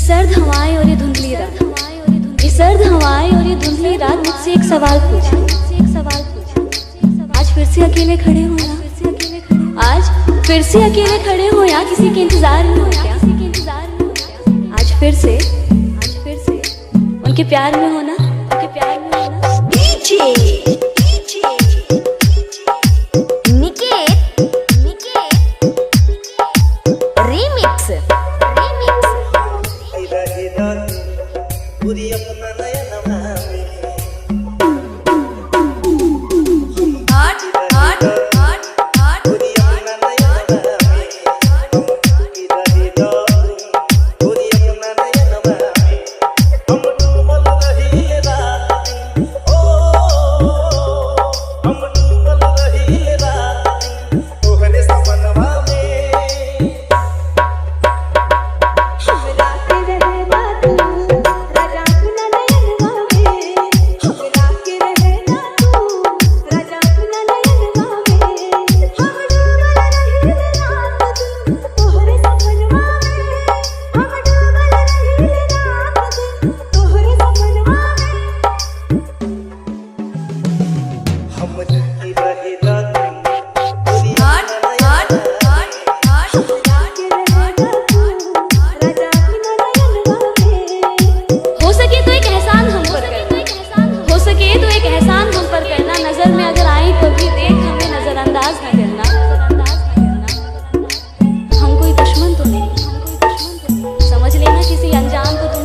सर्द हवाएं और ये धुंधली रात, ये सर्द हवाएं और ये धुंधली रात मुझसे एक सवाल पूछे। आज फिर से अकेले खड़े हो या आज फिर से अकेले खड़े हो या किसी के इंतजार में हो क्या? आज फिर से उनके प्यार में हो ना, उनके प्यार में हो ना। डीजे पूरी अपना नया नजर में अगर आए तो भी देख, हमें नजरअंदाज न करना। हम कोई दुश्मन तो नहीं, समझ लेना किसी अनजान को